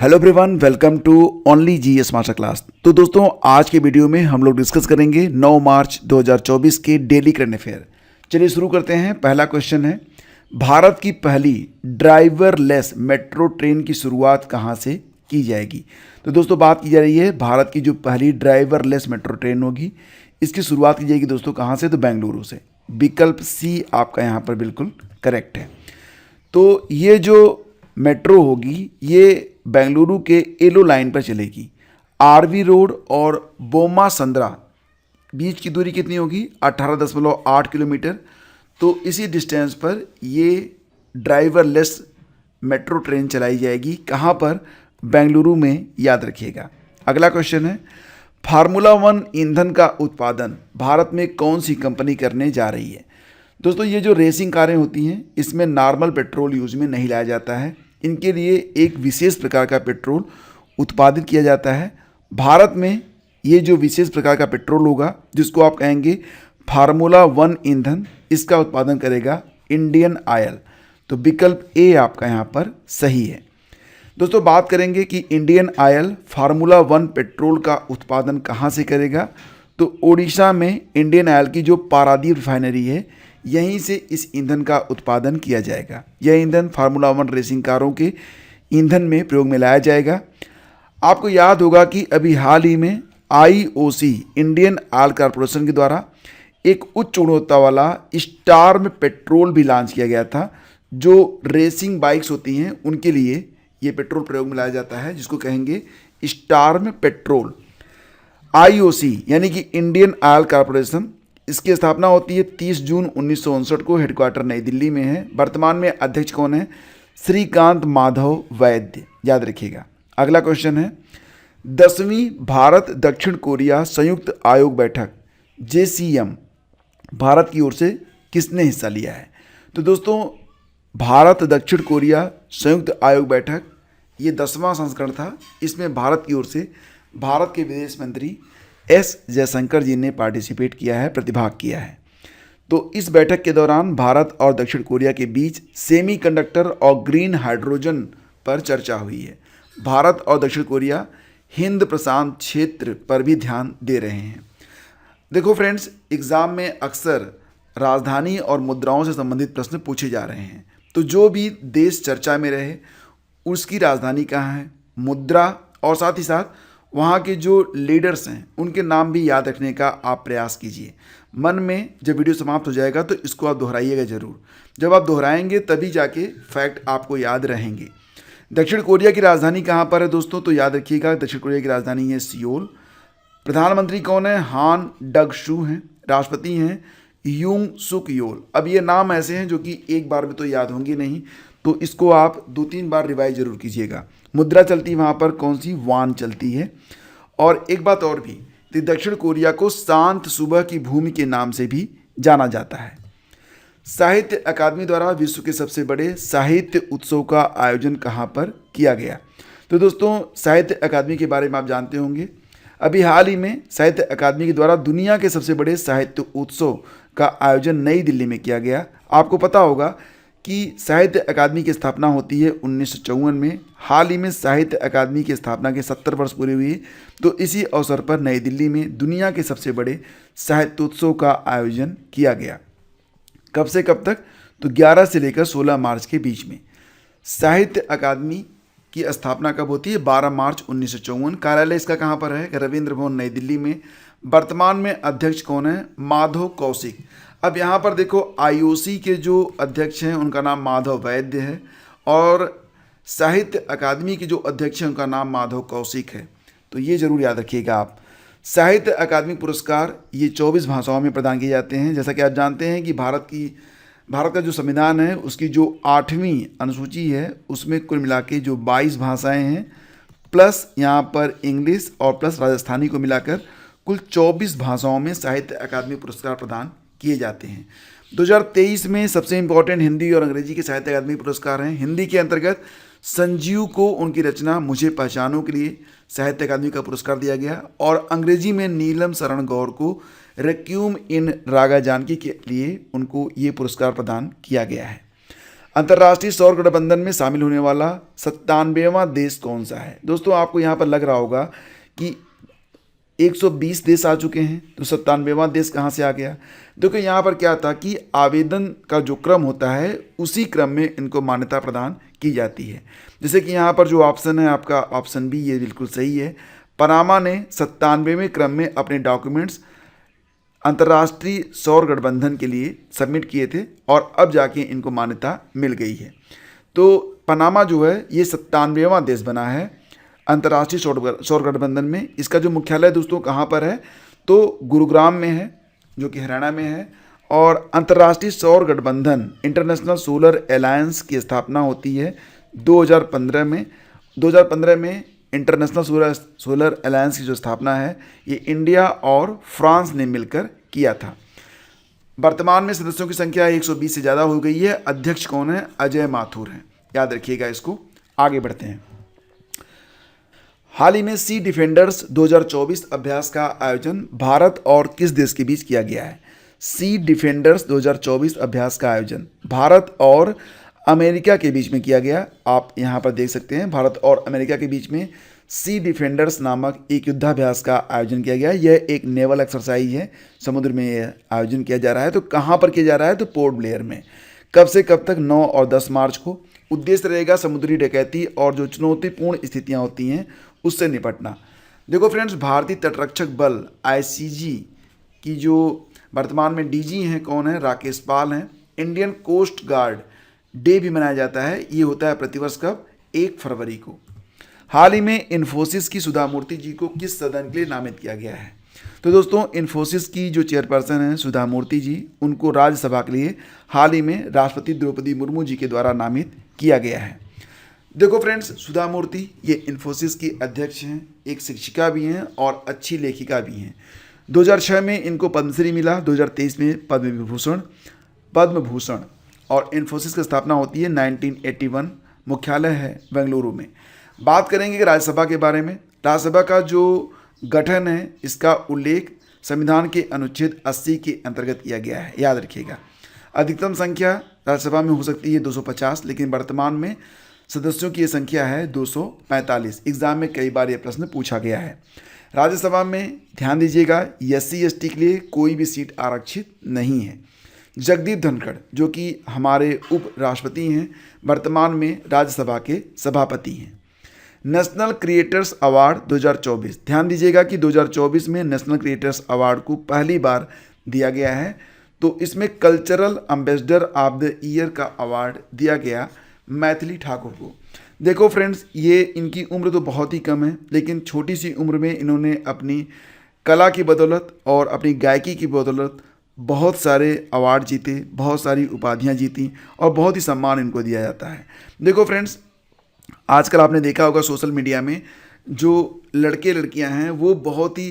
Hello everyone, welcome to only GS master class. तो दोस्तों, आज के वीडियो में हम लोग डिस्कस करेंगे 9 मार्च 2024 के डेली करंट अफेयर। चलिए शुरू करते हैं। पहला क्वेश्चन है, भारत की पहली ड्राइवरलेस मेट्रो ट्रेन की शुरुआत कहाँ से की जाएगी। तो दोस्तों, बात की जा रही है भारत की जो पहली ड्राइवरलेस मेट्रो ट्रेन होगी, इसकी शुरुआत की जाएगी दोस्तों कहाँ से, तो बेंगलुरु से। विकल्प सी आपका यहाँ पर बिल्कुल करेक्ट है। तो ये जो मेट्रो होगी ये बेंगलुरु के एलो लाइन पर चलेगी। आरवी रोड और बोमा संद्रा बीच की दूरी कितनी होगी, 18.8 किलोमीटर। तो इसी डिस्टेंस पर ये ड्राइवरलेस मेट्रो ट्रेन चलाई जाएगी। कहाँ पर, बेंगलुरु में, याद रखिएगा। अगला क्वेश्चन है, फार्मूला 1 ईंधन का उत्पादन भारत में कौन सी कंपनी करने जा रही है। दोस्तों, ये जो रेसिंग कारें होती हैं इसमें नॉर्मल पेट्रोल यूज में नहीं लाया जाता है। इनके लिए एक विशेष प्रकार का पेट्रोल उत्पादित किया जाता है। भारत में ये जो विशेष प्रकार का पेट्रोल होगा जिसको आप कहेंगे फार्मूला 1 ईंधन, इसका उत्पादन करेगा इंडियन ऑयल। तो विकल्प ए आपका यहाँ पर सही है। दोस्तों, बात करेंगे कि इंडियन ऑयल फार्मूला 1 पेट्रोल का उत्पादन कहाँ से करेगा। तो ओडिशा में इंडियन ऑयल की जो पारादीप रिफाइनरी है, यहीं से इस ईंधन का उत्पादन किया जाएगा। यह ईंधन फार्मूला 1 रेसिंग कारों के ईंधन में प्रयोग में लाया जाएगा। आपको याद होगा कि अभी हाल ही में आईओसी इंडियन ऑयल कॉरपोरेशन के द्वारा एक उच्च गुणवत्ता वाला स्टार्म पेट्रोल भी लॉन्च किया गया था। जो रेसिंग बाइक्स होती हैं उनके लिए ये पेट्रोल प्रयोग में लाया जाता है, जिसको कहेंगे स्टार्म पेट्रोल। आईओसी यानी कि इंडियन ऑयल कॉरपोरेशन, इसकी स्थापना होती है 30 जून 1959 को। हेडक्वार्टर नई दिल्ली में है। वर्तमान में अध्यक्ष कौन है, श्रीकांत माधव वैद्य, याद रखिएगा। अगला क्वेश्चन है, 10वीं भारत दक्षिण कोरिया संयुक्त आयोग बैठक JCM भारत की ओर से किसने हिस्सा लिया है। तो दोस्तों, भारत दक्षिण कोरिया संयुक्त आयोग बैठक ये 10वां संस्करण था। इसमें भारत की ओर से भारत के विदेश मंत्री एस जयशंकर जी ने पार्टिसिपेट किया है, प्रतिभाग किया है। तो इस बैठक के दौरान भारत और दक्षिण कोरिया के बीच सेमीकंडक्टर और ग्रीन हाइड्रोजन पर चर्चा हुई है। भारत और दक्षिण कोरिया हिंद प्रशांत क्षेत्र पर भी ध्यान दे रहे हैं। देखो फ्रेंड्स, एग्ज़ाम में अक्सर राजधानी और मुद्राओं से संबंधित प्रश्न पूछे जा रहे हैं। तो जो भी देश चर्चा में रहे उसकी राजधानी कहाँ है, मुद्रा, और साथ ही साथ वहाँ के जो लीडर्स हैं उनके नाम भी याद रखने का आप प्रयास कीजिए। मन में जब वीडियो समाप्त हो जाएगा तो इसको आप दोहराइएगा ज़रूर। जब आप दोहराएंगे तभी जाके फैक्ट आपको याद रहेंगे। दक्षिण कोरिया की राजधानी कहाँ पर है दोस्तों, तो याद रखिएगा दक्षिण कोरिया की राजधानी है सियोल। प्रधानमंत्री कौन है, हान डग शू हैं। राष्ट्रपति हैं यूंग सुक योल। अब ये नाम ऐसे हैं जो कि एक बार में तो याद होंगे नहीं, तो इसको आप 2-3 बार रिवाइज जरूर कीजिएगा। मुद्रा चलती है वहाँ पर कौन सी, वान चलती है। और एक बात और भी, तो दक्षिण कोरिया को शांत सुबह की भूमि के नाम से भी जाना जाता है। साहित्य अकादमी द्वारा विश्व के सबसे बड़े साहित्य उत्सव का आयोजन कहाँ पर किया गया। तो दोस्तों, साहित्य अकादमी के बारे में आप जानते होंगे। अभी हाल ही में साहित्य अकादमी के द्वारा दुनिया के सबसे बड़े साहित्य उत्सव का आयोजन नई दिल्ली में किया गया। आपको पता होगा कि साहित्य अकादमी की स्थापना होती है 1954 में। हाल ही में साहित्य अकादमी की स्थापना के 70 वर्ष पूरे हुए। तो इसी अवसर पर नई दिल्ली में दुनिया के सबसे बड़े साहित्योत्सव का आयोजन किया गया। कब से कब तक, तो 11 से लेकर 16 मार्च के बीच में। साहित्य अकादमी की स्थापना कब होती है, 12 मार्च 1954। कार्यालय इसका कहाँ पर है, रविंद्र भवन नई दिल्ली में। वर्तमान में अध्यक्ष कौन है, माधव कौशिक। अब यहाँ पर देखो, आईओसी के जो अध्यक्ष हैं उनका नाम माधव वैद्य है, और साहित्य अकादमी के जो अध्यक्ष हैं उनका नाम माधव कौशिक है। तो ये जरूर याद रखिएगा आप। साहित्य अकादमी पुरस्कार ये 24 भाषाओं में प्रदान किए जाते हैं। जैसा कि आप जानते हैं कि भारत का जो संविधान है उसकी जो 8वीं अनुसूची है उसमें कुल मिला के जो 22 भाषाएँ हैं, प्लस यहाँ पर इंग्लिश और प्लस राजस्थानी को मिलाकर कुल 24 भाषाओं में साहित्य अकादमी पुरस्कार प्रदान किए जाते हैं। 2023 में सबसे इम्पोर्टेंट हिंदी और अंग्रेजी के साहित्य अकादमी पुरस्कार हैं। हिंदी के अंतर्गत संजीव को उनकी रचना मुझे पहचानों के लिए साहित्य अकादमी का पुरस्कार दिया गया, और अंग्रेजी में नीलम शरण गौर को रेक्यूम इन रागा जानकी के लिए उनको ये पुरस्कार प्रदान किया गया है। अंतर्राष्ट्रीय सौर गठबंधन में शामिल होने वाला 97वां देश कौन सा है? दोस्तों आपको यहाँ पर लग रहा होगा कि 120 देश आ चुके हैं, तो 97वां देश कहाँ से आ गया? देखो यहाँ पर क्या था कि आवेदन का जो क्रम होता है उसी क्रम में इनको मान्यता प्रदान की जाती है। जैसे कि यहाँ पर जो ऑप्शन है आपका ऑप्शन बी, ये बिल्कुल सही है। पनामा ने 97वें क्रम में अपने डॉक्यूमेंट्स अंतर्राष्ट्रीय सौर गठबंधन के लिए सबमिट किए थे और अब जाके इनको मान्यता मिल गई है। तो पनामा जो है ये 97वां देश बना है अंतर्राष्ट्रीय सौर गठबंधन में। इसका जो मुख्यालय दोस्तों कहाँ पर है? तो गुरुग्राम में है, जो कि हरियाणा में है। और अंतर्राष्ट्रीय सौर गठबंधन इंटरनेशनल सोलर अलायंस की स्थापना होती है 2015 में। 2015 में इंटरनेशनल सोलर अलायंस की जो स्थापना है ये इंडिया और फ्रांस ने मिलकर किया था। वर्तमान में सदस्यों की संख्या 120 से ज़्यादा हो गई है। अध्यक्ष कौन है? अजय माथुर हैं, याद रखिएगा इसको। आगे बढ़ते हैं। हाल ही में सी डिफेंडर्स 2024 अभ्यास का आयोजन भारत और किस देश के बीच किया गया है? सी डिफेंडर्स 2024 अभ्यास का आयोजन भारत और अमेरिका के बीच में किया गया। आप यहाँ पर देख सकते हैं भारत और अमेरिका के बीच में सी डिफेंडर्स नामक एक युद्धाभ्यास का आयोजन किया गया। यह एक नेवल एक्सरसाइज है, समुद्र में यह आयोजन किया जा रहा है। तो कहाँ पर किया जा रहा है? तो पोर्ट ब्लेयर में। कब से कब तक? 9 और 10 मार्च को। उद्देश्य रहेगा समुद्री डकैती और जो चुनौतीपूर्ण स्थितियाँ होती हैं उससे निपटना। देखो फ्रेंड्स, भारतीय तटरक्षक बल ICG की जो वर्तमान में DG हैं कौन है? राकेश पाल हैं। इंडियन कोस्ट गार्ड डे भी मनाया जाता है, ये होता है प्रतिवर्ष कब? 1 फरवरी को। हाल ही में इन्फोसिस की सुधा मूर्ति जी को किस सदन के लिए नामित किया गया है? तो दोस्तों इन्फोसिस की जो चेयरपर्सन हैं सुधा मूर्ति जी, उनको राज्यसभा के लिए हाल ही में राष्ट्रपति द्रौपदी मुर्मू जी के द्वारा नामित किया गया है। देखो फ्रेंड्स, सुधा मूर्ति ये इन्फोसिस की अध्यक्ष हैं, एक शिक्षिका भी हैं और अच्छी लेखिका भी हैं। 2006 में इनको पद्मश्री मिला, 2023 में पद्म भूषण। और इन्फोसिस की स्थापना होती है 1981, मुख्यालय है बेंगलुरु में। बात करेंगे राज्यसभा के बारे में। राज्यसभा का जो गठन है इसका उल्लेख संविधान के अनुच्छेद 80 के अंतर्गत किया गया है, याद रखिएगा। अधिकतम संख्या राज्यसभा में हो सकती है 250, लेकिन वर्तमान में सदस्यों की ये संख्या है 245। एग्जाम में कई बार ये प्रश्न पूछा गया है। राज्यसभा में ध्यान दीजिएगा SC ST के लिए कोई भी सीट आरक्षित नहीं है। जगदीप धनखड़ जो कि हमारे उप राष्ट्रपति हैं, वर्तमान में राज्यसभा के सभापति हैं। नेशनल क्रिएटर्स अवार्ड 2024, ध्यान दीजिएगा कि 2024 में नेशनल क्रिएटर्स अवार्ड को पहली बार दिया गया है। तो इसमें cultural ambassador of the year का अवार्ड दिया गया मैथिली ठाकुर को। देखो फ्रेंड्स, ये इनकी उम्र तो बहुत ही कम है, लेकिन छोटी सी उम्र में इन्होंने अपनी कला की बदौलत और अपनी गायकी की बदौलत बहुत सारे अवार्ड जीते, बहुत सारी उपाधियां जीती और बहुत ही सम्मान इनको दिया जाता है। देखो फ्रेंड्स, आजकल आपने देखा होगा सोशल मीडिया में जो लड़के लड़कियां हैं वो बहुत ही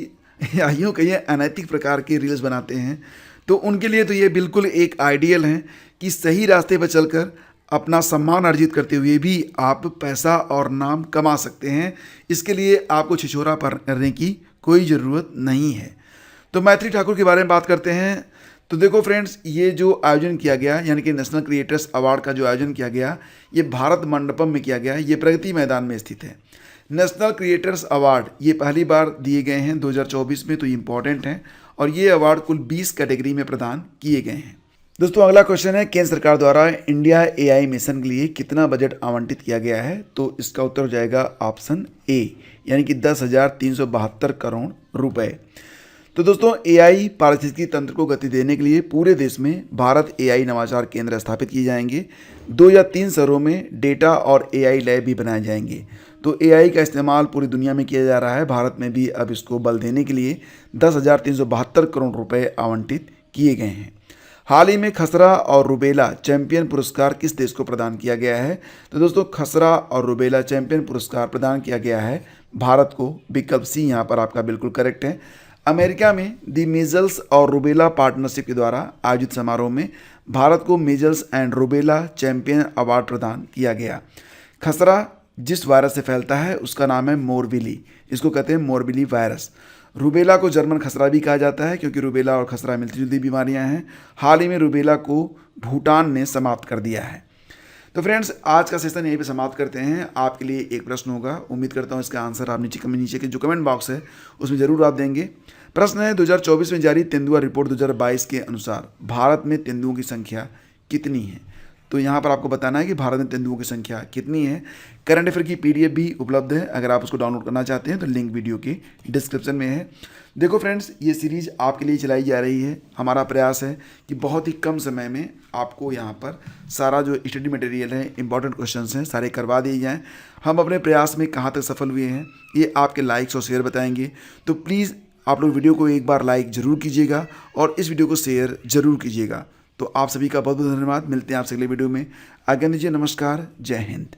यूँ कहिए अनैतिक प्रकार के रील्स बनाते हैं। तो उनके लिए तो ये बिल्कुल एक आइडियल है कि सही रास्ते पर चलकर अपना सम्मान अर्जित करते हुए भी आप पैसा और नाम कमा सकते हैं। इसके लिए आपको छिछोरा करने की कोई ज़रूरत नहीं है। तो मैथिली ठाकुर के बारे में बात करते हैं। तो देखो फ्रेंड्स, ये जो आयोजन किया गया यानी कि नेशनल क्रिएटर्स अवार्ड का जो आयोजन किया गया ये भारत मंडपम में किया गया है, ये प्रगति मैदान में स्थित है। नेशनल क्रिएटर्स अवार्ड ये पहली बार दिए गए हैं 2024 में, तो ये इंपॉर्टेंट हैं और ये अवार्ड कुल 20 कैटेगरी में प्रदान किए गए हैं। दोस्तों अगला क्वेश्चन है, केंद्र सरकार द्वारा इंडिया AI मिशन के लिए कितना बजट आवंटित किया गया है? तो इसका उत्तर हो जाएगा ऑप्शन ए, यानी कि 10,372 करोड़ रुपए। तो दोस्तों AI पारिस्थितिकी तंत्र को गति देने के लिए पूरे देश में भारत AI नवाचार केंद्र स्थापित किए जाएंगे। 2 या 3 शहरों में डेटा और AI लैब भी बनाए जाएंगे। तो AI का इस्तेमाल पूरी दुनिया में किया जा रहा है, भारत में भी अब इसको बल देने के लिए 10,372 करोड़ रुपए आवंटित किए गए हैं। हाल ही में खसरा और रुबेला चैंपियन पुरस्कार किस देश को प्रदान किया गया है? तो दोस्तों खसरा और रुबेला चैंपियन पुरस्कार प्रदान किया गया है भारत को। विकल्प सी यहाँ पर आपका बिल्कुल करेक्ट है। अमेरिका में दी मीजल्स और रुबेला पार्टनरशिप के द्वारा आयोजित समारोह में भारत को measles and rubella champion award प्रदान किया गया। खसरा जिस वायरस से फैलता है उसका नाम है मोरबिली, इसको कहते हैं मोरबिली वायरस। रुबेला को जर्मन खसरा भी कहा जाता है क्योंकि रुबेला और खसरा मिलती जुलती बीमारियां हैं। हाल ही में रुबेला को भूटान ने समाप्त कर दिया है। तो फ्रेंड्स, आज का सेशन यहीं पे समाप्त करते हैं। आपके लिए एक प्रश्न होगा, उम्मीद करता हूँ इसका आंसर आप नीचे के जो कमेंट बॉक्स है उसमें ज़रूर आप देंगे। प्रश्न है, 2024 में जारी तेंदुआ रिपोर्ट 2022 के अनुसार भारत में तेंदुओं की संख्या कितनी है? तो यहाँ पर आपको बताना है कि भारत में तेंदुओं की संख्या कितनी है। करंट अफेयर की पीडीएफ भी उपलब्ध है, अगर आप उसको डाउनलोड करना चाहते हैं तो लिंक वीडियो के डिस्क्रिप्शन में है। देखो फ्रेंड्स, ये सीरीज़ आपके लिए चलाई जा रही है। हमारा प्रयास है कि बहुत ही कम समय में आपको यहाँ पर सारा जो स्टडी मटेरियल है, इंपॉर्टेंट क्वेश्चंस हैं, सारे करवा दिए जाएँ। हम अपने प्रयास में कहाँ तक सफल हुए हैं ये आपके लाइक्स और शेयर बताएंगे। तो प्लीज़ आप लोग वीडियो को एक बार लाइक ज़रूर कीजिएगा और इस वीडियो को शेयर ज़रूर कीजिएगा। तो आप सभी का बहुत बहुत धन्यवाद। मिलते हैं आपसे अगले वीडियो में। आज्ञा दीजिए, नमस्कार, जय हिंद।